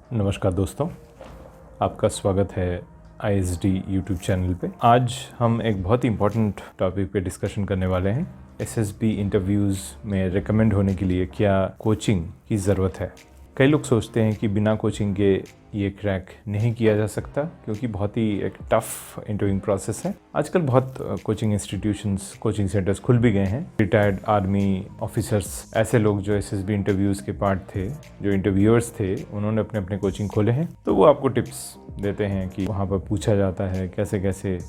नमस्कार दोस्तों, आपका स्वागत है ISD यूट्यूब चैनल पे। आज हम एक बहुत ही इम्पोर्टेंट टॉपिक पे डिस्कशन करने वाले हैं। SSB इंटरव्यूज़ में रिकमेंड होने के लिए क्या कोचिंग की ज़रूरत है। कई लोग सोचते हैं कि बिना कोचिंग के ये क्रैक नहीं किया जा सकता, क्योंकि बहुत ही एक टफ़ इंटरव्यूइंग प्रोसेस है। आजकल बहुत कोचिंग इंस्टीट्यूशंस, कोचिंग सेंटर्स खुल भी गए हैं। रिटायर्ड आर्मी ऑफिसर्स, ऐसे लोग जो SSB इंटरव्यूज़ के पार्ट थे, जो इंटरव्यूअर्स थे, उन्होंने अपने अपने कोचिंग खोले हैं। तो वो आपको टिप्स देते हैं कि वहाँ पर पूछा जाता है, कैसे कैसे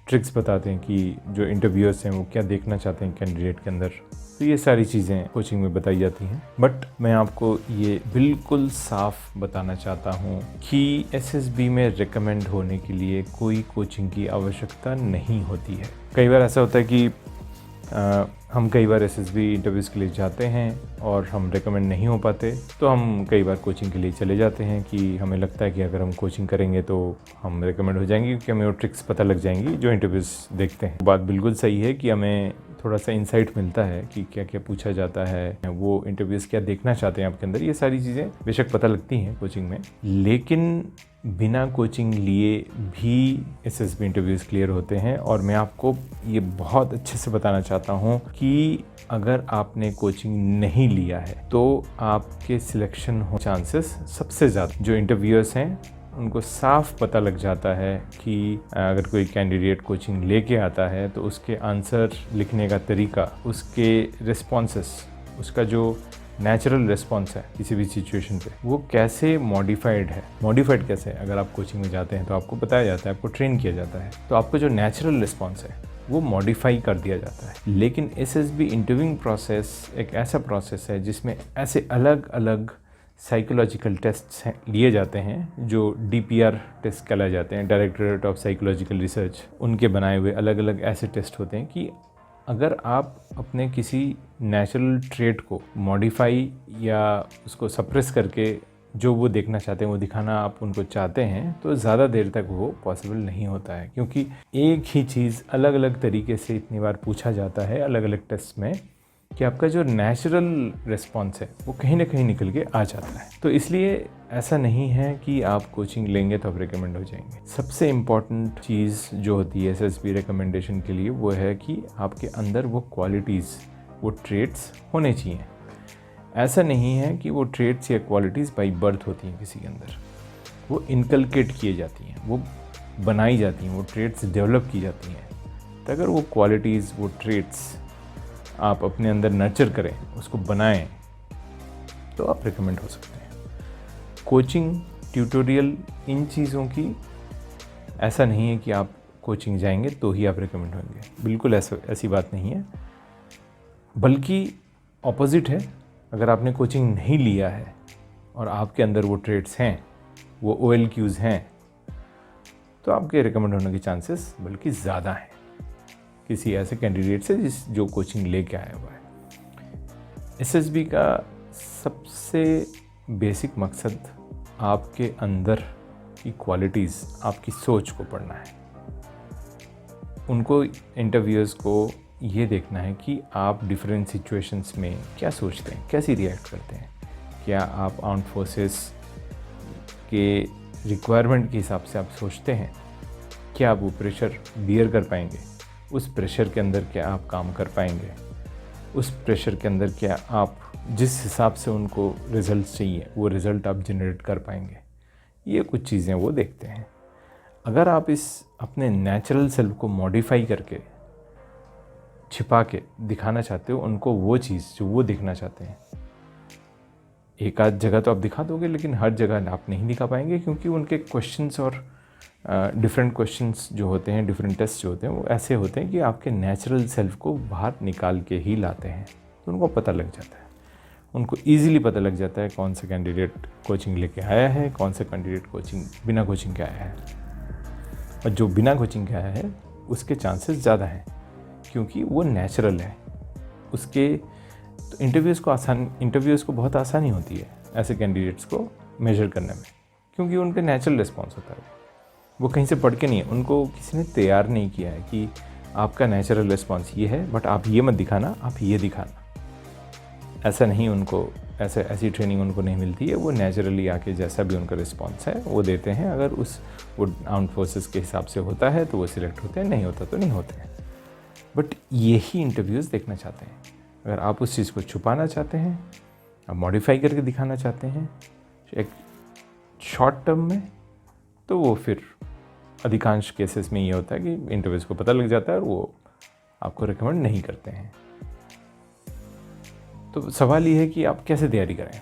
ट्रिक्स बताते हैं कि जो इंटरव्यूअर्स हैं वो क्या देखना चाहते हैं कैंडिडेट के अंदर। तो ये सारी चीज़ें कोचिंग में बताई जाती हैं। बट मैं आपको ये बिल्कुल साफ बताना चाहता हूँ कि SSB में रिकमेंड होने के लिए कोई कोचिंग की आवश्यकता नहीं होती है। कई बार ऐसा होता है कि हम कई बार SSB इंटरव्यूज़ के लिए जाते हैं और हम रिकमेंड नहीं हो पाते, तो हम कई बार कोचिंग के लिए चले जाते हैं कि हमें लगता है कि अगर हम कोचिंग करेंगे तो हम रिकमेंड हो जाएंगे, क्योंकि हमें वो ट्रिक्स पता लग जाएंगी जो इंटरव्यूज़ देखते हैं। बात बिल्कुल सही है कि हमें थोड़ा सा इंसाइट मिलता है कि क्या क्या पूछा जाता है, वो इंटरव्यूज़ क्या देखना चाहते हैं आपके अंदर। ये सारी चीज़ें बेशक पता लगती हैं कोचिंग में, लेकिन बिना कोचिंग लिए भी SSB इंटरव्यूज़ क्लियर होते हैं। और मैं आपको ये बहुत अच्छे से बताना चाहता हूँ कि अगर आपने कोचिंग नहीं लिया है तो आपके सिलेक्शन हो चांसेस सबसे ज़्यादा। जो इंटरव्यूअर्स हैं उनको साफ पता लग जाता है कि अगर कोई कैंडिडेट कोचिंग लेके आता है तो उसके आंसर लिखने का तरीका, उसके रिस्पॉन्सेस, उसका जो नेचुरल रिस्पॉन्स है किसी भी सिचुएशन पे, वो कैसे मॉडिफाइड है। मॉडिफाइड कैसे है? अगर आप कोचिंग में जाते हैं तो आपको बताया जाता है, आपको ट्रेन किया जाता है, तो आपका जो नेचुरल रिस्पॉन्स है वो मॉडिफाई कर दिया जाता है। लेकिन SSB इंटरव्यूइंग प्रोसेस एक ऐसा प्रोसेस है जिसमें ऐसे अलग अलग साइकोलॉजिकल टेस्ट्स लिए जाते हैं जो DPR टेस्ट कहलाए जाते हैं, डायरेक्टरेट ऑफ साइकोलॉजिकल रिसर्च। उनके बनाए हुए अलग अलग ऐसे टेस्ट होते हैं कि अगर आप अपने किसी नेचुरल ट्रेट को मॉडिफाई या उसको सप्रेस करके जो वो देखना चाहते हैं वो दिखाना आप उनको चाहते हैं, तो ज़्यादा देर तक वो पॉसिबल नहीं होता है, क्योंकि एक ही चीज़ अलग अलग तरीके से इतनी बार पूछा जाता है अलग अलग टेस्ट में कि आपका जो नेचुरल रिस्पॉन्स है वो कहीं ना कहीं निकल के आ जाता है। तो इसलिए ऐसा नहीं है कि आप कोचिंग लेंगे तो आप रिकमेंड हो जाएंगे। सबसे इम्पॉर्टेंट चीज़ जो होती है SSB रिकमेंडेशन के लिए वो है कि आपके अंदर वो क्वालिटीज़, वो ट्रेट्स होने चाहिए। ऐसा नहीं है कि वो ट्रेट्स या क्वालिटीज़ बाई बर्थ होती हैं किसी के अंदर, वो इनकलकेट किए जाती हैं, वो बनाई जाती हैं, वो ट्रेट्स डेवलप की जाती हैं। तो अगर वो क्वालिटीज़, वो ट्रेट्स आप अपने अंदर नर्चर करें, उसको बनाएं, तो आप रिकमेंड हो सकते हैं। कोचिंग, ट्यूटोरियल, इन चीज़ों की ऐसा नहीं है कि आप कोचिंग जाएंगे तो ही आप रिकमेंड होंगे, बिल्कुल ऐसी बात नहीं है, बल्कि ऑपोजिट है। अगर आपने कोचिंग नहीं लिया है और आपके अंदर वो ट्रेड्स हैं, वो OLQs हैं, तो आपके रिकमेंड होने के चांसेस बल्कि ज़्यादा हैं किसी ऐसे कैंडिडेट से जो कोचिंग लेके आया हुआ है। SSB का सबसे बेसिक मकसद आपके अंदर की क्वालिटीज़, आपकी सोच को पढ़ना है। उनको, इंटरव्यूअर्स को ये देखना है कि आप डिफरेंट सिचुएशंस में क्या सोचते हैं, कैसे रिएक्ट करते हैं। क्या आप आर्म्ड फोर्सेस के रिक्वायरमेंट के हिसाब से आप सोचते हैं? क्या आप वो प्रेशर बियर कर पाएंगे? उस प्रेशर के अंदर क्या आप काम कर पाएंगे? उस प्रेशर के अंदर क्या आप जिस हिसाब से उनको रिज़ल्ट चाहिए वो रिज़ल्ट आप जनरेट कर पाएंगे? ये कुछ चीज़ें वो देखते हैं। अगर आप इस अपने नेचुरल सेल्फ को मॉडिफाई करके, छिपा के दिखाना चाहते हो उनको वो चीज़ जो वो दिखना चाहते हैं, एक आध जगह तो आप दिखा दोगे, लेकिन हर जगह आप नहीं दिखा पाएंगे, क्योंकि उनके क्वेश्चंस और डिफरेंट क्वेश्चंस जो होते हैं, डिफरेंट टेस्ट जो होते हैं, वो ऐसे होते हैं कि आपके नेचुरल सेल्फ को बाहर निकाल के ही लाते हैं। तो उनको पता लग जाता है, उनको ईज़िली पता लग जाता है कौन सा कैंडिडेट कोचिंग लेके आया है, कौन सा कैंडिडेट बिना कोचिंग के आया है। और जो बिना कोचिंग के आया है उसके चांसेस ज़्यादा हैं, क्योंकि वो नेचुरल है उसके। तो इंटरव्यूज़ को बहुत आसानी होती है ऐसे कैंडिडेट्स को मेजर करने में, क्योंकि उनके नेचुरल रिस्पॉन्स होता है। वो कहीं से पढ़ के नहीं है, उनको किसी ने तैयार नहीं किया है कि आपका नेचुरल रिस्पॉन्स ये है, बट आप ये मत दिखाना, आप ये दिखाना। ऐसा नहीं, उनको ऐसी ट्रेनिंग उनको नहीं मिलती है। वो नेचुरली आके जैसा भी उनका रिस्पॉन्स है वो देते हैं। अगर वो आर्म्ड फोर्सेस के हिसाब से होता है तो वो सिलेक्ट होते हैं, नहीं होता तो नहीं होते हैं। बट यही इंटरव्यूज़ देखना चाहते हैं। अगर आप उस चीज़ को छुपाना चाहते हैं, आप मॉडिफाई करके दिखाना चाहते हैं एक शॉर्ट टर्म में, तो वो फिर अधिकांश केसेस में ये होता है कि इंटरव्यूज़ को पता लग जाता है और वो आपको रिकमेंड नहीं करते हैं। तो सवाल ये है कि आप कैसे तैयारी करें।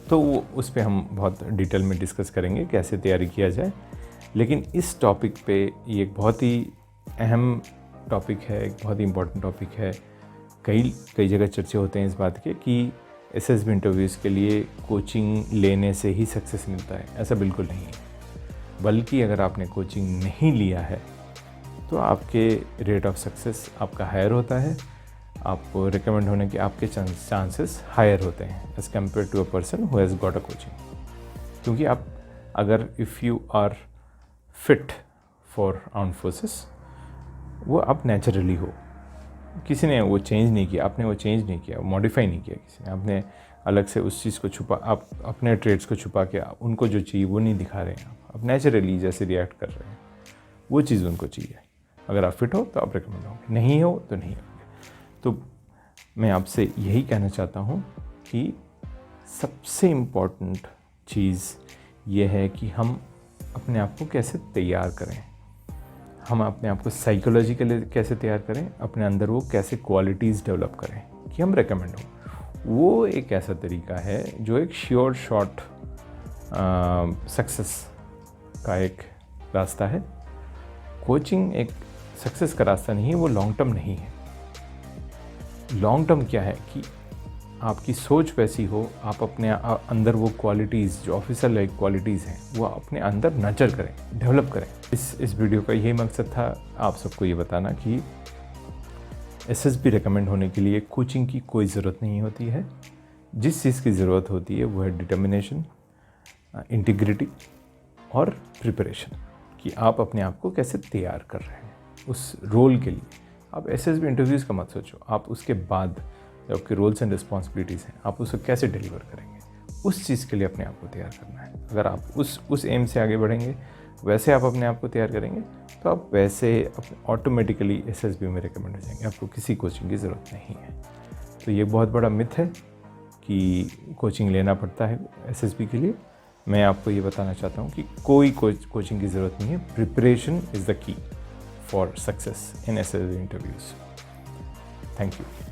तो वो उस पे हम बहुत डिटेल में डिस्कस करेंगे कैसे तैयारी किया जाए। लेकिन इस टॉपिक पे ये एक बहुत ही अहम टॉपिक है, एक बहुत ही इम्पोर्टेंट टॉपिक है। कई जगह चर्चे होते हैं इस बात के कि एसएसबी इंटरव्यूज़ के लिए कोचिंग लेने से ही सक्सेस मिलता है। ऐसा बिल्कुल नहीं है, बल्कि अगर आपने कोचिंग नहीं लिया है तो आपके रेट ऑफ सक्सेस आपका हायर होता है, आपको रिकमेंड होने के आपके चांसेस हायर होते हैं as compare to a person who has got a coaching. क्योंकि आप अगर if you are fit for armed forces, वो आप नेचुरली हो, किसी ने वो चेंज नहीं किया, आपने वो चेंज नहीं किया, मॉडिफाई नहीं किया किसी ने, आपने अलग से उस चीज़ को छुपा, आप अपने ट्रेड्स को छुपा के उनको जो चाहिए वो नहीं दिखा रहे हैं। आप नेचुरली जैसे रिएक्ट कर रहे हैं वो चीज़ उनको चाहिए। अगर आप फिट हो तो आप रिकमेंड होंगे, नहीं हो तो नहीं होंगे। तो मैं आपसे यही कहना चाहता हूँ कि सबसे इम्पॉर्टेंट चीज़ ये है कि हम अपने आप को कैसे तैयार करें, हम अपने आप को साइकोलॉजिकली कैसे तैयार करें, अपने अंदर वो कैसे क्वालिटीज़ डेवलप करें कि हम रिकमेंड हो। वो एक ऐसा तरीका है जो एक श्योर शॉर्ट सक्सेस का एक रास्ता है। कोचिंग एक सक्सेस का रास्ता नहीं है, वो लॉन्ग टर्म नहीं है। लॉन्ग टर्म क्या है कि आपकी सोच वैसी हो, आप अपने अंदर वो क्वालिटीज़ जो ऑफिसर लाइक क्वालिटीज़ हैं वो अपने अंदर नर्चर करें, डेवलप करें। इस वीडियो का यही मकसद था आप सबको ये बताना कि एसएसबी रिकमेंड होने के लिए कोचिंग की कोई ज़रूरत नहीं होती है। जिस चीज़ की ज़रूरत होती है वो है डिटर्मिनेशन, इंटीग्रिटी और प्रिपरेशन, कि आप अपने आप को कैसे तैयार कर रहे हैं उस रोल के लिए। आप एसएसबी इंटरव्यूज़ का मत सोचो, आप उसके बाद जो आपके रोल्स एंड रिस्पॉन्सिबिलिटीज़ हैं आप उसको कैसे डिलीवर करेंगे, उस चीज़ के लिए अपने आप को तैयार करना है। अगर आप उस एम से आगे बढ़ेंगे, वैसे आप अपने आप को तैयार करेंगे, तो आप वैसे ऑटोमेटिकली एसएसबी में रिकमेंड हो जाएंगे। आपको किसी कोचिंग की ज़रूरत नहीं है। तो ये बहुत बड़ा मिथ है कि कोचिंग लेना पड़ता है एसएसबी के लिए। मैं आपको ये बताना चाहता हूँ कि कोई कोचिंग की ज़रूरत नहीं है। Preparation is the key for success in SSB interviews. Thank you.